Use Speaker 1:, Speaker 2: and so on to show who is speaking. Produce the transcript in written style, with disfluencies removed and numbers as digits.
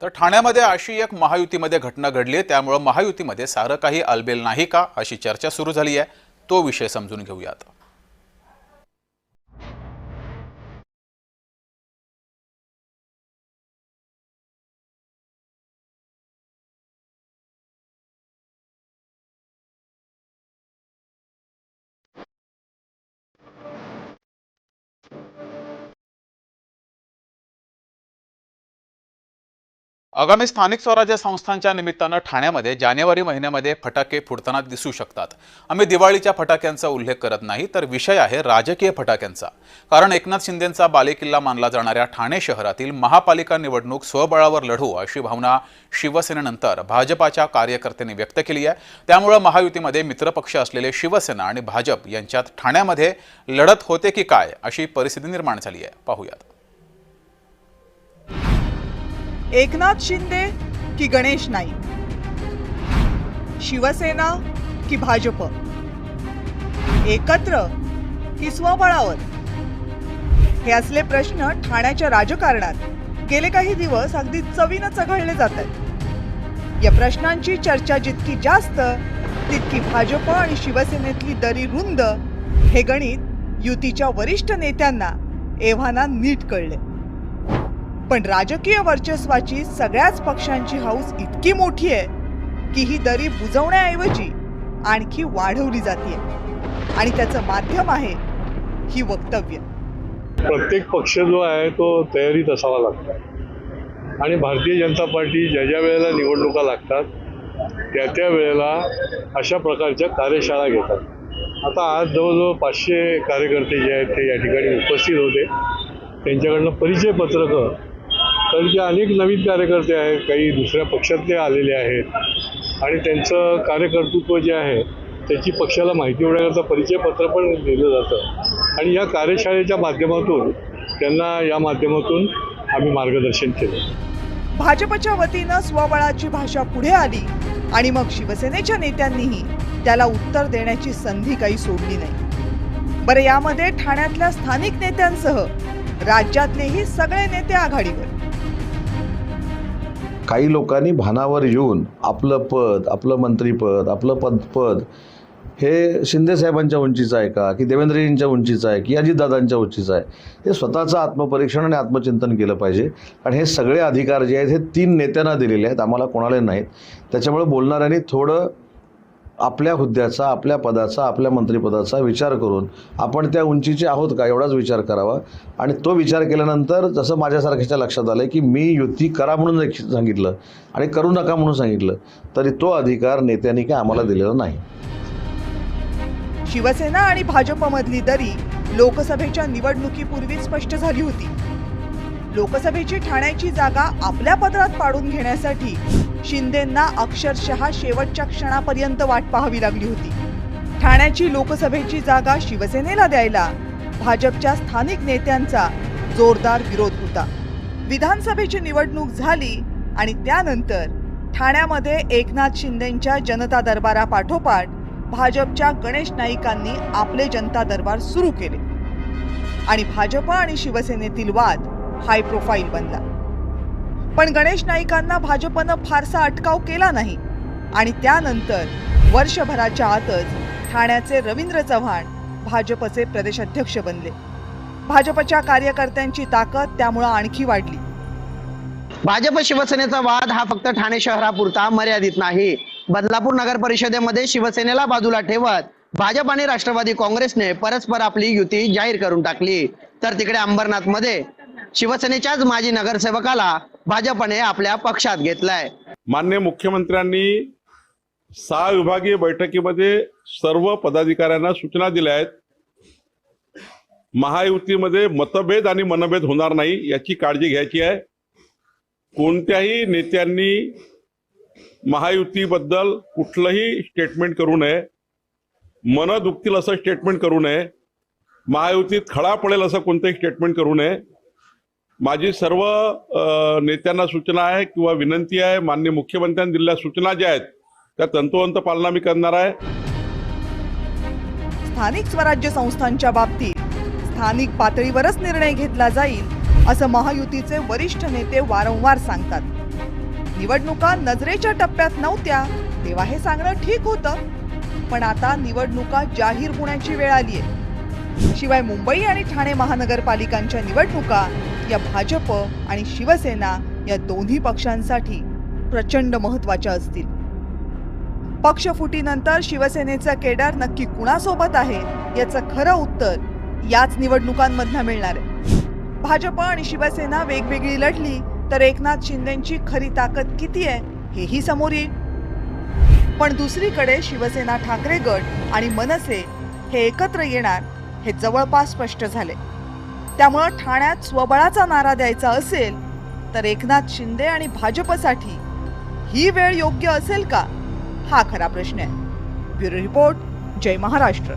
Speaker 1: तर ठाण्यामध्ये अशी एक महायुतीमध्ये घटना घडली आहे, त्यामुळे महायुतीमध्ये सारं काही अलबेल नाही का अशी चर्चा सुरू झाली आहे। तो विषय समजून घेऊयात। आगामी स्थानिक स्वराज्य संस्थांच्या निमित्तानं ठाण्यामध्ये जानेवारी महिन्यामध्ये फटाके फुटताना दिसू शकतात। आम्ही दिवाळीच्या फटाक्यांचा उल्लेख करत नाही, तर विषय आहे राजकीय फटाक्यांचा। कारण एकनाथ शिंदेंचा बालेकिल्ला मानला जाणाऱ्या ठाणे शहरातील महापालिका निवडणूक स्वबळावर लढू अशी भावना शिवसेनेनंतर भाजपाच्या कार्यकर्त्यांनी व्यक्त केली आहे। त्यामुळे महायुतीमध्ये मित्रपक्ष असलेले शिवसेना आणि भाजप यांच्यात ठाण्यामध्ये लढत होते की काय अशी परिस्थिती निर्माण झाली आहे। पाहूयात।
Speaker 2: एकनाथ शिंदे की गणेश नाईक, शिवसेना की भाजप, एकत्र की स्वबळावर, हे असले प्रश्न ठाण्याच्या राजकारणात गेले काही दिवस अगदी चवीनं चघळले जात आहेत। या प्रश्नांची चर्चा जितकी जास्त तितकी भाजप आणि शिवसेनेतली दरी रुंद हे गणित युतीच्या वरिष्ठ नेत्यांना एव्हाना नीट कळले। पण राजकीय वर्चस्वाची सगळ्याच पक्षांची हौस इतकी मोठी आहे की ही दरी बुजवण्याऐवजी आणखी वाढवली जाते आणि त्याचं माध्यम आहे ही वक्तव्य।
Speaker 3: प्रत्येक पक्ष जो आहे तो तयारीत असावा लागतो आणि भारतीय जनता पार्टी ज्या ज्या वेळेला निवडणुका लागतात त्या वेळेला अशा प्रकारच्या कार्यशाळा घेतात। आता आज जवळजवळ 500 कार्यकर्ते जे आहेत ते या ठिकाणी उपस्थित होते। त्यांच्याकडनं परिचय पत्रकं, कारण की अनेक नवीन कार्यकर्ते आहेत, काही दुसऱ्या पक्षातले आलेले आहेत आणि त्यांचं कार्यकर्तृत्व जे आहे त्याची पक्षाला माहिती होण्याकरता परिचय पत्र पण दिलं जातं आणि या कार्यशाळेच्या माध्यमातून त्यांना या माध्यमातून आम्ही मार्गदर्शन केलं।
Speaker 2: भाजपच्या वतीनं स्वबळाची भाषा पुढे आली आणि मग शिवसेनेच्या नेत्यांनीही त्याला उत्तर देण्याची संधी काही सोडली नाही। बरं, यामध्ये ठाण्यातल्या स्थानिक नेत्यांसह राज्यातलेही सगळे नेते आघाडीवर।
Speaker 4: काही लोकांनी भानावर येऊन आपलं पद, आपलं मंत्रीपद, आपलं पद हे शिंदे साहेबांच्या उंचीचं आहे का, की देवेंद्रजींच्या उंचीचं आहे, की अजितदादांच्या उंचीचं आहे, हे स्वतःचं आत्मपरीक्षण आणि आत्मचिंतन केलं पाहिजे। आणि हे सगळे अधिकार जे आहेत हे 3 नेत्यांना दिलेले आहेत, आम्हाला कोणाला नाहीत। त्याच्यामुळे बोलणाऱ्यांनी थोडं आपल्या हुद्द्याचा, आपल्या पदाचा, आपल्या मंत्रिपदाचा विचार करून आपण त्या उंचीचे आहोत का एवढाच विचार करावा। आणि तो विचार केल्यानंतर जसं माझ्यासारख्याच्या लक्षात आलं की मी युती करा म्हणून सांगितलं आणि करू नका म्हणून सांगितलं, तरी तो अधिकार नेत्यांनी काय आम्हाला दिलेला नाही।
Speaker 2: शिवसेना आणि भाजपमधली दरी लोकसभेच्या निवडणुकीपूर्वी स्पष्ट झाली होती। लोकसभेची ठाण्याची जागा आपल्या पदरात पाडून घेण्यासाठी शिंदेंना अक्षरशः शेवटच्या क्षणापर्यंत वाट पाहावी लागली होती। ठाण्याची लोकसभेची जागा शिवसेनेला द्यायला भाजपच्या स्थानिक नेत्यांचा जोरदार विरोध होता। विधानसभेची निवडणूक झाली आणि त्यानंतर ठाण्यामध्ये एकनाथ शिंदेंच्या जनता दरबारापाठोपाठ भाजपच्या गणेश नाईकांनी आपले जनता दरबार सुरू केले आणि भाजप आणि शिवसेनेतील वाद हाय प्रोफाईल बनला। पण गणेश नाईकांना भाजपनं फारसा अटकाव केला नाही आणि त्यानंतर वर्षभराच्या आतच ठाण्याचे रवींद्र चव्हाण भाजपचे प्रदेशाध्यक्ष बनले। भाजपच्या कार्यकर्त्यांची ताकद त्यामुळे आणखी वाढली।
Speaker 5: भाजप शिवसेनेचा वाद हा फक्त ठाणे शहरापुरता मर्यादित नाही। बदलापूर नगर परिषदेमध्ये शिवसेनेला बाजूला ठेवत भाजप आणि राष्ट्रवादी काँग्रेसने परस्पर आपली युती जाहीर करून टाकली, तर तिकडे अंबरनाथमध्ये शिवसेनेच्याच माजी नगरसेवकाला भाजपने आपल्या पक्षात घेतलाय।
Speaker 6: माननीय मुख्यमंत्र्यांनी 6 विभागीय बैठकीमध्ये सर्व पदाधिकाऱ्यांना सूचना दिल्या आहेत। महायुतीमध्ये मतभेद आणि मनभेद होणार नाही याची काळजी घ्यायची आहे। कोणत्याही नेत्यांनी महायुतीबद्दल कुठलंही स्टेटमेंट करू नये, मन दुखतील असं स्टेटमेंट करू नये, महायुतीत खळा पडेल असं कोणतंही स्टेटमेंट करू नये। माझी सर्व नेत्यांना सूचना आहे किंवा विनंती आहे, माननीय मुख्यमंत्र्यांनी दिलेल्या सूचना ज्या आहेत त्या तंतोतंत पालना मी करणार आहे।
Speaker 2: स्थानिक स्वराज्य संस्थांच्या बाबतीत स्थानिक पातळीवरच निर्णय घेतला जाईल असं महायुतीचे वरिष्ठ नेते वारंवार सांगतात। निवडणुका नजरेच्या टप्प्यात नव्हत्या तेव्हा हे सांगणं ठीक होतं, पण आता निवडणुका जाहीर होण्याची वेळ आली आहे. शिवाय मुंबई आणि ठाणे महानगरपालिकांच्या निवडणुका या भाजप आणि शिवसेना या दोन्ही पक्षांसाठी प्रचंड महत्त्वाच्या असतील. पक्षफुटीनंतर शिवसेनेचं केडर नक्की कुणासोबत आहे याचं खरं उत्तर याच निवडणुकांमधनं मिळणार आहे. भाजप आणि शिवसेना वेगवेगळी लढली तर एकनाथ शिंदेंची खरी ताकद किती आहे हेही समोर येईल. पण दुसरीकडे शिवसेना ठाकरे गट आणि मनसे हे एकत्र येणार हे जवळपास स्पष्ट झाले. त्यामुळं ठाण्यात स्वबळाचा नारा द्यायचा असेल तर एकनाथ शिंदे आणि भाजपसाठी ही वेळ योग्य असेल का हा खरा प्रश्न आहे. ब्युरो रिपोर्ट, जय महाराष्ट्र.